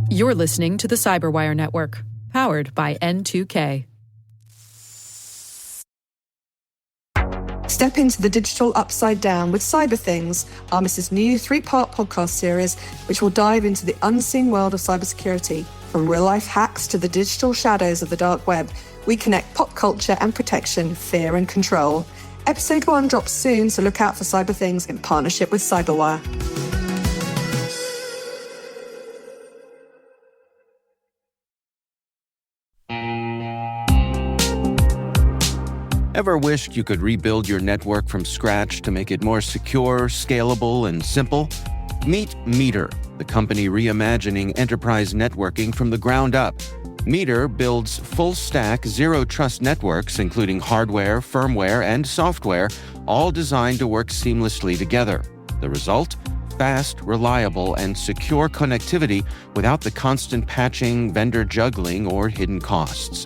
You're listening to the Cyberwire Network, powered by N2K. Step into the digital upside down with Cyber Things, Armis's new 3-part podcast series, which will dive into the unseen world of cybersecurity. From real-life hacks to the digital shadows of the dark web, we connect pop culture and protection, fear and control. Episode 1 drops soon, so look out for Cyber Things in partnership with Cyberwire. Ever wished you could rebuild your network from scratch to make it more secure, scalable, and simple? Meet Meter, the company reimagining enterprise networking from the ground up. Meter builds full-stack, zero-trust networks, including hardware, firmware, and software, all designed to work seamlessly together. The result? Fast, reliable, and secure connectivity without the constant patching, vendor juggling, or hidden costs.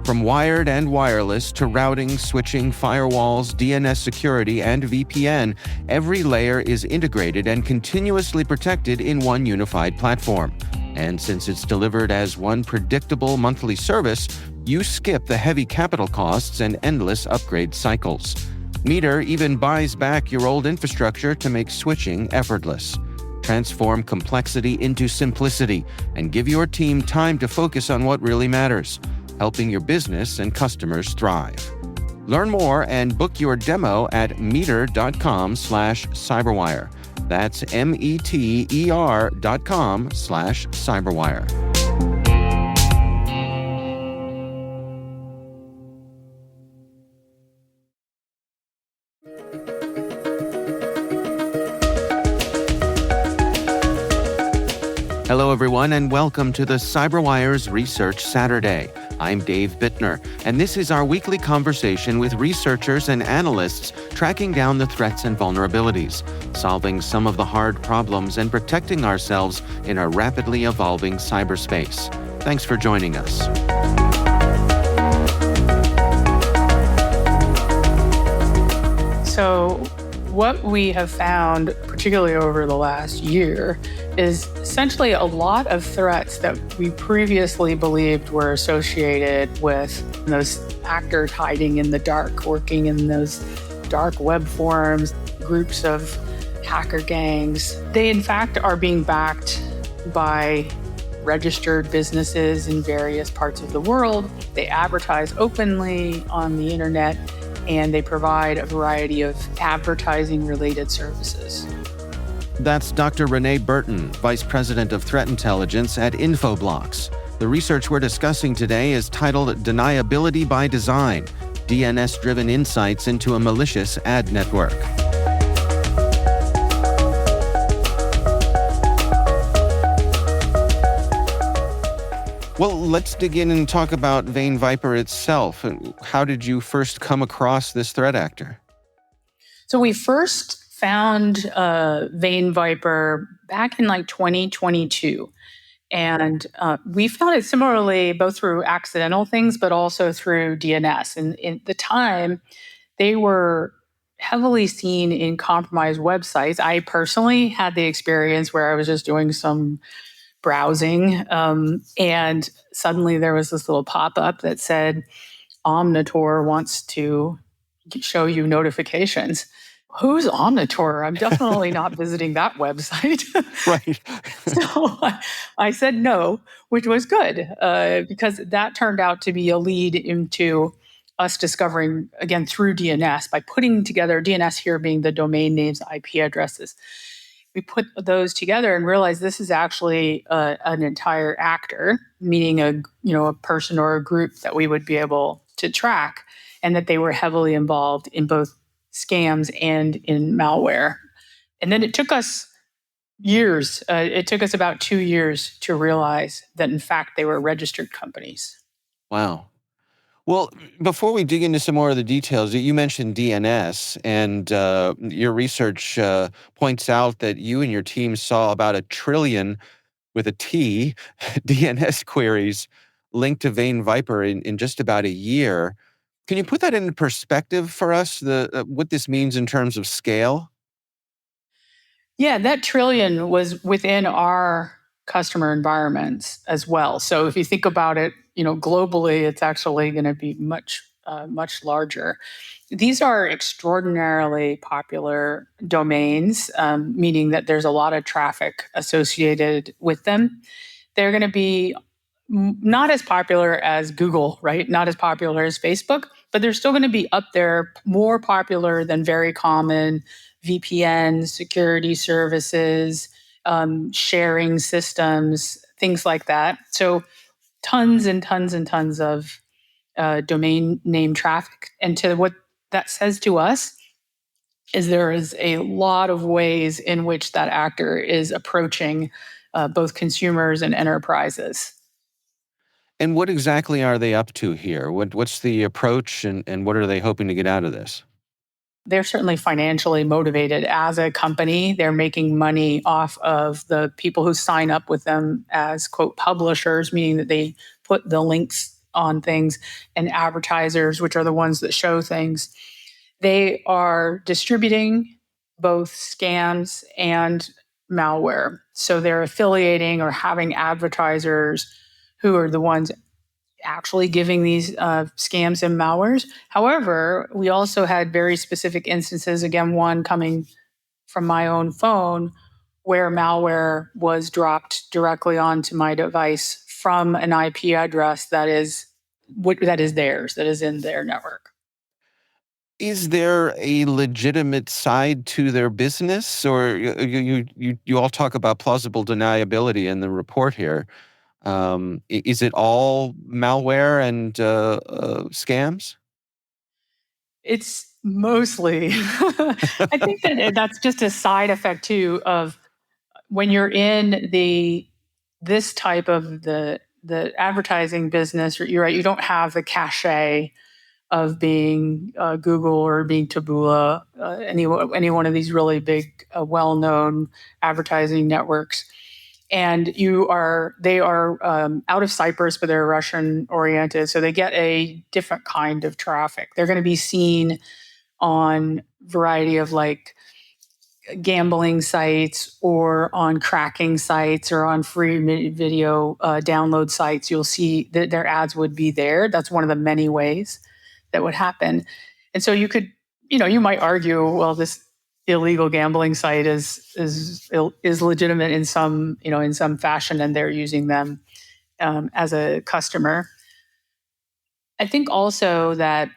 From wired and wireless to routing, switching, firewalls, DNS security, and VPN, every layer is integrated and continuously protected in one unified platform. And since it's delivered as one predictable monthly service, you skip the heavy capital costs and endless upgrade cycles. Meter even buys back your old infrastructure to make switching effortless. Transform complexity into simplicity and give your team time to focus on what really matters, helping your business and customers thrive. Learn more and book your demo at meter.com/cyberwire. That's meter.com/cyberwire. Hello, everyone, and welcome to the CyberWire's Research Saturday. I'm Dave Bittner, and this is our weekly conversation with researchers and analysts tracking down the threats and vulnerabilities, solving some of the hard problems, and protecting ourselves in a rapidly evolving cyberspace. Thanks for joining us. So, what we have found, particularly over the last year, is essentially a lot of threats that we previously believed were associated with those actors hiding in the dark, working in those dark web forums, groups of hacker gangs. They, in fact, are being backed by registered businesses in various parts of the world. They advertise openly on the internet, and they provide a variety of advertising-related services. That's Dr. Renee Burton, Vice President of Threat Intelligence at Infoblox. The research we're discussing today is titled Deniability by Design, DNS-Driven Insights into a Malicious Ad Network. Well, let's dig in and talk about Vane Viper itself. How did you first come across this threat actor? So we first found Vane Viper back in 2022. And we found it similarly both through accidental things, but also through DNS. And at the time, they were heavily seen in compromised websites. I personally had the experience where I was just doing some browsing, and suddenly there was this little pop-up that said, Omnitor wants to show you notifications. Who's Omnitor? I'm definitely not visiting that website. Right. So I said no, which was good, because that turned out to be a lead into us discovering, again, through DNS, by putting together DNS here being the domain names, IP addresses. We put those together and realized this is actually an entire actor, meaning a person or a group that we would be able to track, and that they were heavily involved in both scams and in malware. And then it took us years. It took us about 2 years to realize that, in fact, they were registered companies. Wow. Well, before we dig into some more of the details, you mentioned DNS, and your research points out that you and your team saw about 1 trillion with a T DNS queries linked to Vane Viper in just about a year. Can you put that into perspective for us, what this means in terms of scale? Yeah, that trillion was within our customer environments as well. So if you think about it, globally, it's actually going to be much larger. These are extraordinarily popular domains, meaning that there's a lot of traffic associated with them. They're going to be not as popular as Google, right? Not as popular as Facebook, but they're still going to be up there, more popular than very common VPN, security services, sharing systems, things like that. So tons and tons and tons of domain name traffic. And to what that says to us is there is a lot of ways in which that actor is approaching both consumers and enterprises. And what exactly are they up to here? What's the approach, and what are they hoping to get out of this? They're certainly financially motivated as a company. They're making money off of the people who sign up with them as, quote, publishers, meaning that they put the links on things, and advertisers, which are the ones that show things. They are distributing both scams and malware. So they're affiliating or having advertisers who are the ones actually giving these scams and malwares. However, we also had very specific instances, again, one coming from my own phone, where malware was dropped directly onto my device from an IP address that is theirs, that is in their network. Is there a legitimate side to their business, or you all talk about plausible deniability in the report here? Is it all malware and scams? It's mostly, I think that that's just a side effect too of when you're in this type of the advertising business. You're right, you don't have the cachet of being Google or being Taboola, any one of these really big, well-known advertising networks. And they are out of Cyprus, but they're Russian oriented, so they get a different kind of traffic. They're going to be seen on a variety of like gambling sites or on cracking sites or on free video download sites. You'll see that their ads would be there. That's one of the many ways that would happen. And so you might argue, well, this illegal gambling site is legitimate in some fashion, and they're using them as a customer. I think also that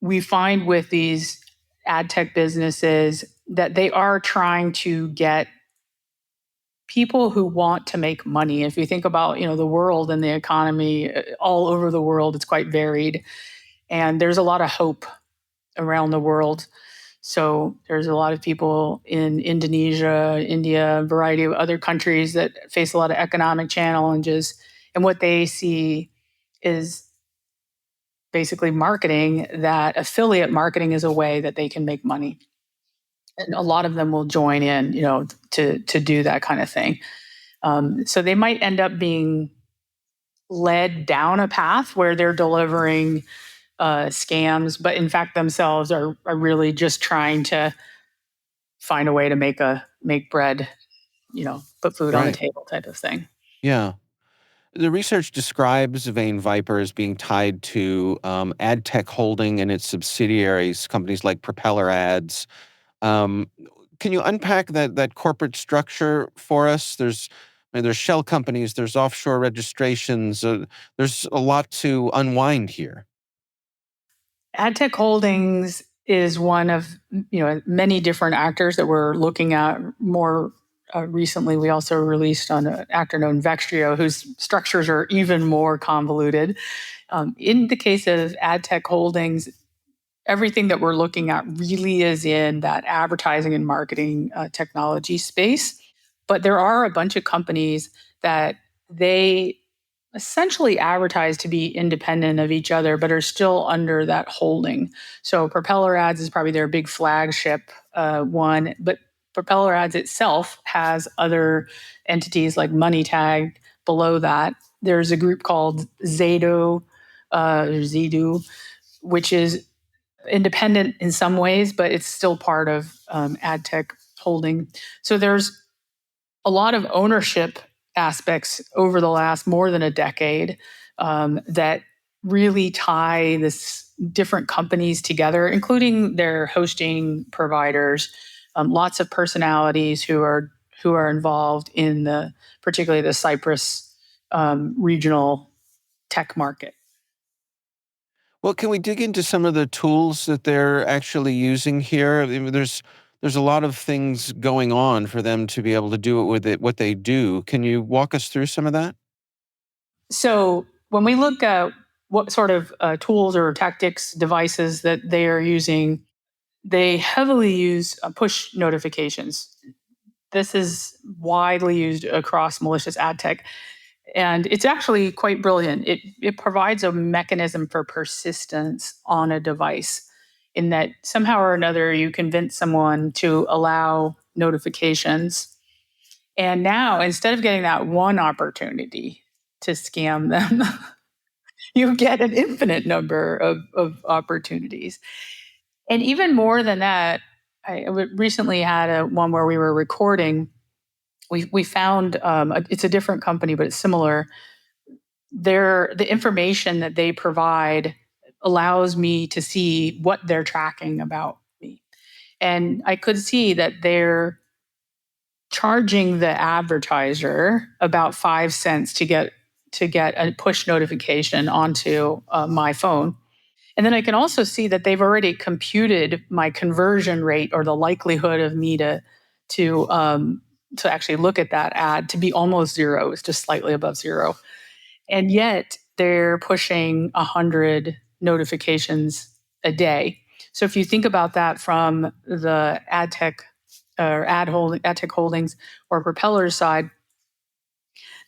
we find with these ad tech businesses that they are trying to get people who want to make money. If you think about the world and the economy all over the world, it's quite varied, and there's a lot of hope around the world. So there's a lot of people in Indonesia, India, a variety of other countries that face a lot of economic challenges, and what they see is basically marketing, that affiliate marketing is a way that they can make money. And a lot of them will join in, to do that kind of thing. So they might end up being led down a path where they're delivering scams, but in fact themselves are really just trying to find a way to make bread, put food on the Right. table type of thing. Yeah. The research describes Vein Viper as being tied to adtech holding and its subsidiaries, companies like Propeller Ads. Um, can you unpack that corporate structure for us? There's shell companies, there's offshore registrations, there's a lot to unwind here. AdTech Holdings is one of many different actors that we're looking at more recently. We also released on an actor known Vextrio, whose structures are even more convoluted. In the case of AdTech Holdings, everything that we're looking at really is in that advertising and marketing technology space. But there are a bunch of companies that they essentially advertise to be independent of each other, but are still under that holding. So Propeller Ads is probably their big flagship one, but Propeller Ads itself has other entities like MoneyTag below that. There's a group called Zedo, which is independent in some ways, but it's still part of AdTech holding. So there's a lot of ownership aspects over the last more than a decade that really tie this different companies together, including their hosting providers, lots of personalities who are involved in particularly the Cyprus regional tech market. Well, can we dig into some of the tools that they're actually using here? I mean, there's a lot of things going on for them to be able to do it with what they do. Can you walk us through some of that? So when we look at what sort of tools or tactics, devices that they are using, they heavily use push notifications. This is widely used across malicious ad tech. And it's actually quite brilliant. It provides a mechanism for persistence on a device in that somehow or another you convince someone to allow notifications. And now, instead of getting that one opportunity to scam them, you get an infinite number of opportunities. And even more than that, I recently had one where we were recording. We found it's a different company, but it's similar. The information that they provide allows me to see what they're tracking about me. And I could see that they're charging the advertiser about 5 cents to get a push notification onto my phone. And then I can also see that they've already computed my conversion rate, or the likelihood of me to actually look at that ad to be almost zero. It's just slightly above zero. And yet they're pushing 100 notifications a day. So if you think about that from the ad tech holdings or propellers side,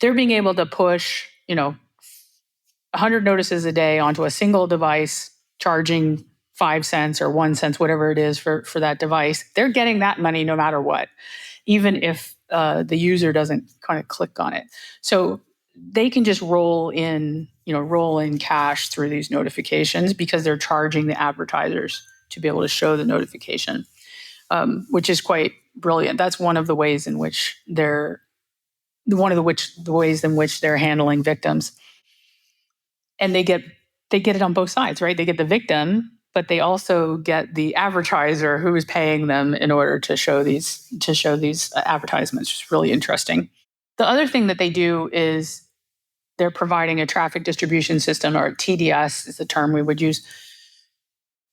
they're being able to push, 100 notices a day onto a single device, charging 5 cents or 1 cent, whatever it is for that device. They're getting that money no matter what, even if the user doesn't kind of click on it. So they can just roll in cash through these notifications because they're charging the advertisers to be able to show the notification, which is quite brilliant. That's one of the ways in which they're handling victims. And they get it on both sides, right? They get the victim, but they also get the advertiser who is paying them in order to show these advertisements. It's really interesting. The other thing that they do is they're providing a traffic distribution system, or TDS is the term we would use.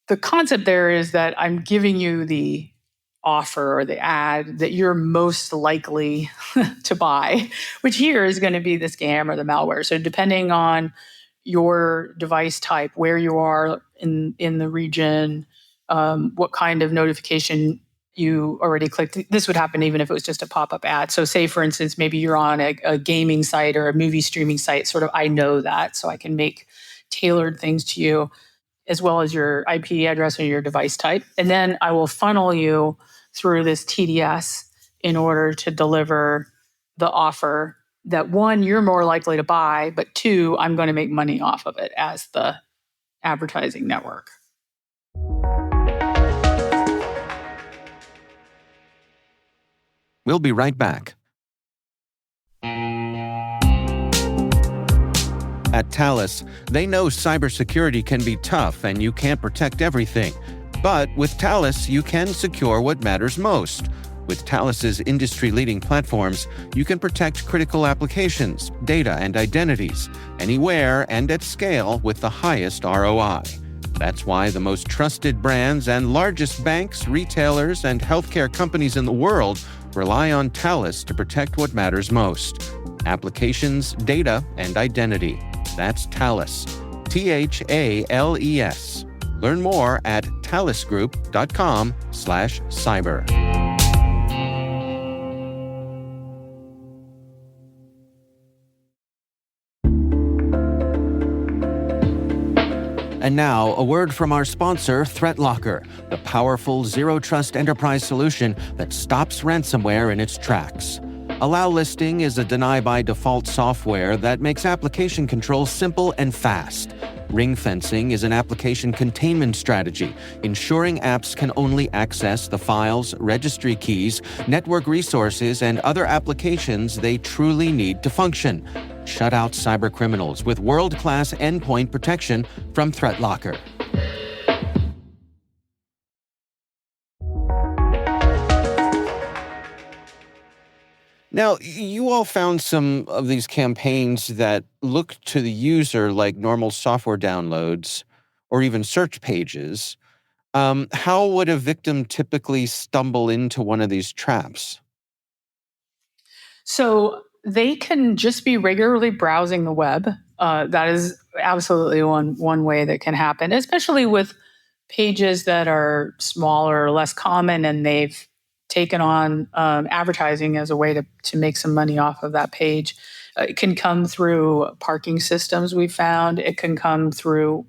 The concept there is that I'm giving you the offer or the ad that you're most likely to buy, which here is going to be the scam or the malware. So depending on your device type, where you are in the region, what kind of notification you already clicked. This would happen even if it was just a pop-up ad. So say, for instance, maybe you're on a gaming site or a movie streaming site, sort of, I know that, so I can make tailored things to you, as well as your IP address or your device type. And then I will funnel you through this TDS in order to deliver the offer that, one, you're more likely to buy, but two, I'm going to make money off of it as the advertising network. We'll be right back. At Thales, they know cybersecurity can be tough and you can't protect everything. But with Thales, you can secure what matters most. With Thales's industry-leading platforms, you can protect critical applications, data, and identities, anywhere and at scale with the highest ROI. That's why the most trusted brands and largest banks, retailers, and healthcare companies in the world rely on Thales to protect what matters most: applications, data, and identity. That's Thales. THALES. Learn more at thalesgroup.com/cyber. And now, a word from our sponsor, ThreatLocker, the powerful zero-trust enterprise solution that stops ransomware in its tracks. Allow Listing is a deny-by-default software that makes application control simple and fast. Ring fencing is an application containment strategy, ensuring apps can only access the files, registry keys, network resources, and other applications they truly need to function. Shut out cybercriminals with world-class endpoint protection from ThreatLocker. Now, you all found some of these campaigns that look to the user like normal software downloads or even search pages. How would a victim typically stumble into one of these traps? So they can just be regularly browsing the web. That is absolutely one way that can happen, especially with pages that are smaller or less common, and they've taken on advertising as a way to make some money off of that page. It can come through parking systems, we found. It can come through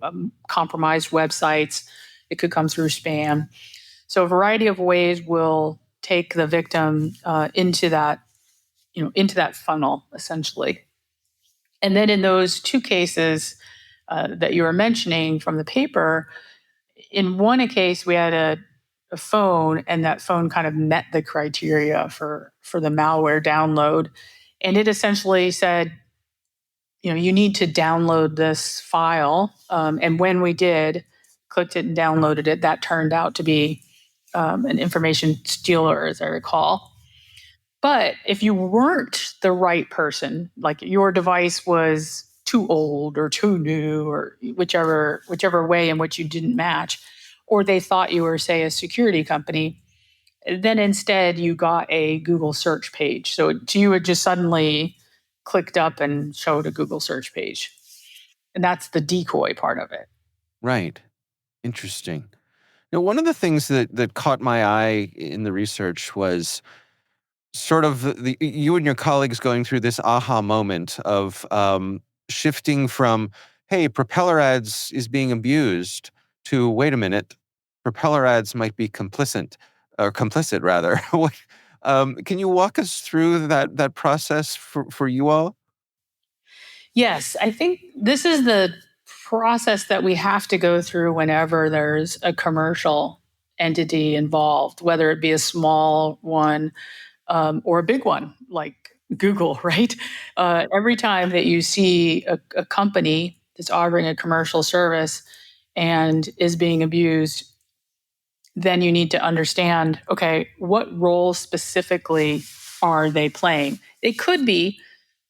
compromised websites. It could come through spam. So a variety of ways will take the victim into that funnel, essentially. And then in those two cases that you were mentioning from the paper, in one case we had a phone, and that phone kind of met the criteria for the malware download, and it essentially said, you need to download this file. And when we did, clicked it and downloaded it, that turned out to be an information stealer, as I recall. But if you weren't the right person, like your device was too old or too new, or whichever way in which you didn't match, or they thought you were, say, a security company, then instead you got a Google search page. So you had just suddenly clicked up and showed a Google search page. And that's the decoy part of it. Right. Interesting. Now, one of the things that caught my eye in the research was sort of you and your colleagues going through this aha moment of shifting from, hey, Propeller Ads is being abused, to, wait a minute, Propeller Ads might be complicit rather. Can you walk us through that process for you all? Yes, I think this is the process that we have to go through whenever there's a commercial entity involved, whether it be a small one or a big one like Google, right? Every time that you see a company that's offering a commercial service and is being abused, then you need to understand, okay, what role specifically are they playing? It could be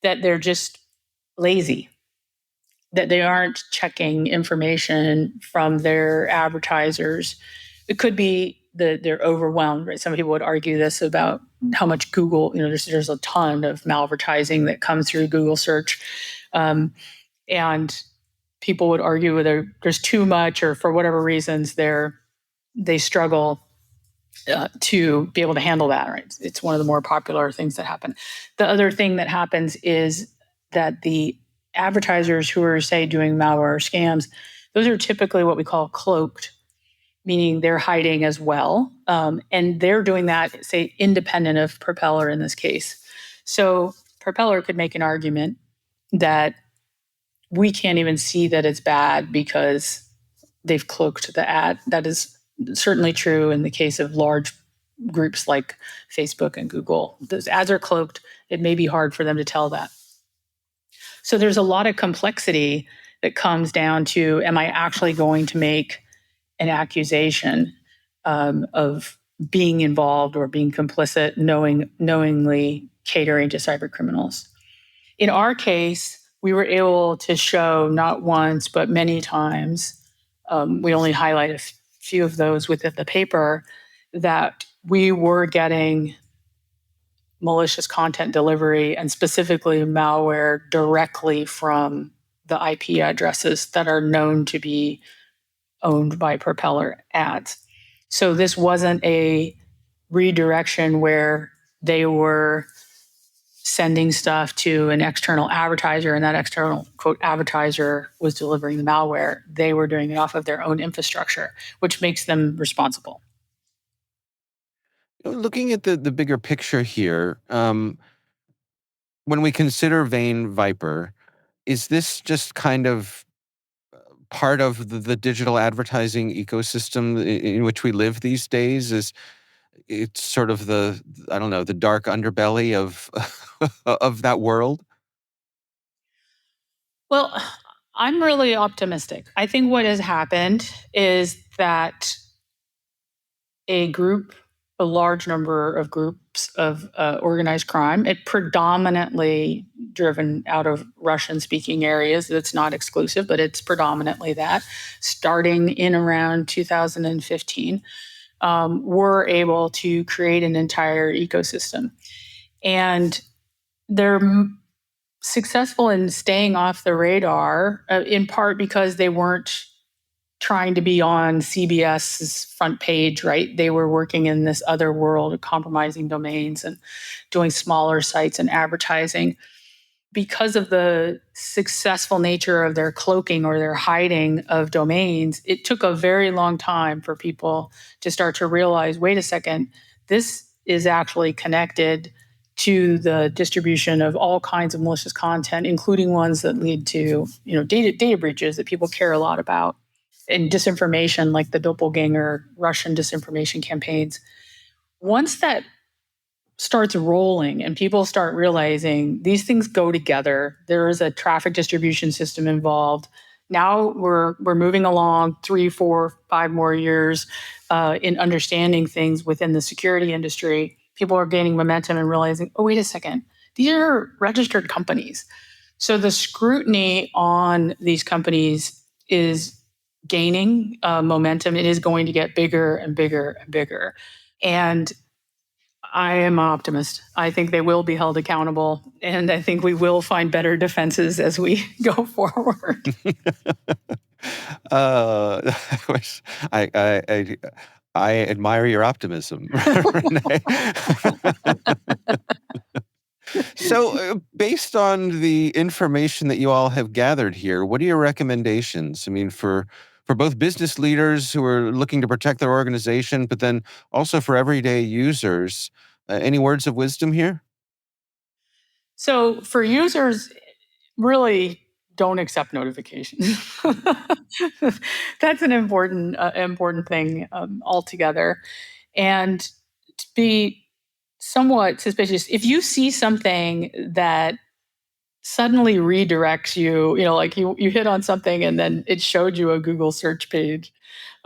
that they're just lazy, that they aren't checking information from their advertisers. It could be that they're overwhelmed, right? Some people would argue this about how much Google, there's a ton of malvertising that comes through Google search. And people would argue whether there's too much, or for whatever reasons they struggle to be able to handle that, right? It's one of the more popular things that happen. The other thing that happens is that the advertisers who are, say, doing malware scams, those are typically what we call cloaked, meaning they're hiding as well. And they're doing that, say, independent of Propeller in this case. So Propeller could make an argument that we can't even see that it's bad because they've cloaked the ad. That is certainly true in the case of large groups like Facebook and Google. Those ads are cloaked. It may be hard for them to tell that. So there's a lot of complexity that comes down to, am I actually going to make an accusation of being involved or being complicit, knowingly catering to cyber criminals? In our case, we were able to show not once, but many times, we only highlight a few of those within the paper, that we were getting malicious content delivery, and specifically malware, directly from the IP addresses that are known to be owned by Propeller Ads. So this wasn't a redirection where they were sending stuff to an external advertiser and that external, quote, advertiser was delivering the malware. They were doing it off of their own infrastructure, which makes them responsible. Looking at the bigger picture here, When we consider Vane Viper, is this just kind of part of the digital advertising ecosystem in which we live these days? Is it's sort of the dark underbelly of of that world? Well, I'm really optimistic. I think what has happened is that a large number of groups of organized crime, it predominantly driven out of Russian-speaking areas. It's not exclusive, but it's predominantly that, starting in around 2015, were able to create an entire ecosystem. And they're successful in staying off the radar, in part because they weren't trying to be on CBS's front page, right? They were working in this other world of compromising domains and doing smaller sites and advertising. Because of the successful nature of their cloaking or their hiding of domains, it took a very long time for people to start to realize, wait a second, this is actually connected to the distribution of all kinds of malicious content, including ones that lead to, data breaches that people care a lot about, and disinformation like the doppelganger Russian disinformation campaigns. Once that starts rolling and people start realizing these things go together, there is a traffic distribution system involved. Now we're moving along 3, 4, 5 more years in understanding things within the security industry. People are gaining momentum and realizing, oh, wait a second, these are registered companies. So the scrutiny on these companies is gaining momentum. It is going to get bigger and bigger and bigger. And I am an optimist. I think they will be held accountable, and I think we will find better defenses as we go forward. I admire your optimism, Renee. So, based on the information that you all have gathered here, what are your recommendations? I mean, for both business leaders who are looking to protect their organization, but then also for everyday users, any words of wisdom here? So for users, really don't accept notifications. That's an important thing altogether. And to be somewhat suspicious, if you see something that suddenly redirects you, like you hit on something and then it showed you a Google search page,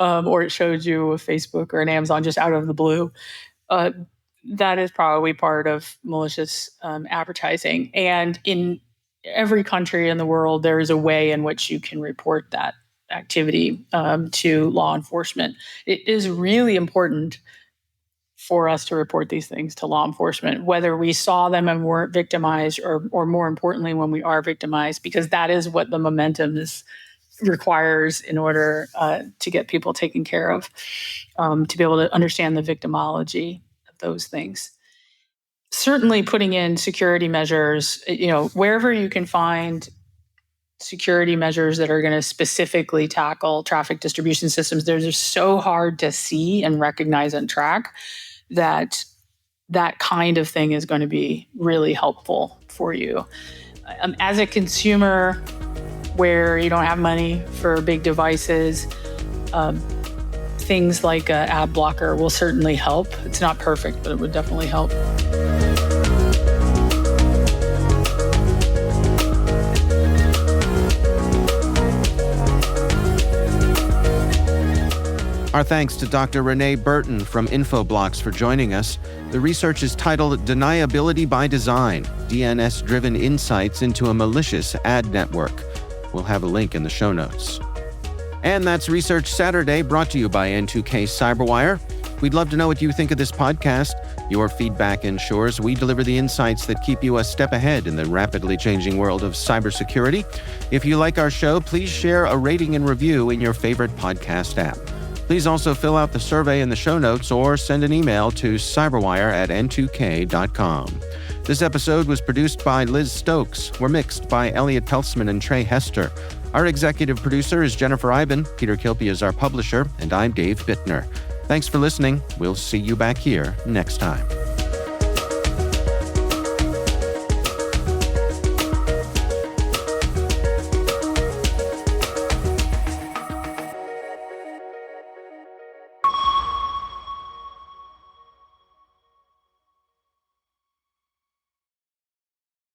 or it showed you a Facebook or an Amazon just out of the blue, that is probably part of malicious advertising. And in every country in the world, there is a way in which you can report that activity to law enforcement. It is really important for us to report these things to law enforcement, whether we saw them and weren't victimized, or more importantly, when we are victimized, because that is what the momentum requires in order to get people taken care of, to be able to understand the victimology of those things. Certainly putting in security measures, wherever you can find security measures that are going to specifically tackle traffic distribution systems, they're just so hard to see and recognize and track that kind of thing is going to be really helpful for you. As a consumer where you don't have money for big devices, things like an ad blocker will certainly help. It's not perfect, but it would definitely help. Our thanks to Dr. Renee Burton from Infoblox for joining us. The research is titled Deniability by Design, DNS-Driven Insights into a Malicious Ad Network. We'll have a link in the show notes. And that's Research Saturday, brought to you by N2K Cyberwire. We'd love to know what you think of this podcast. Your feedback ensures we deliver the insights that keep you a step ahead in the rapidly changing world of cybersecurity. If you like our show, please share a rating and review in your favorite podcast app. Please also fill out the survey in the show notes or send an email to cyberwire@n2k.com. This episode was produced by Liz Stokes. We're mixed by Elliot Peltzman and Trey Hester. Our executive producer is Jennifer Iben. Peter Kilpie is our publisher, and I'm Dave Bittner. Thanks for listening. We'll see you back here next time.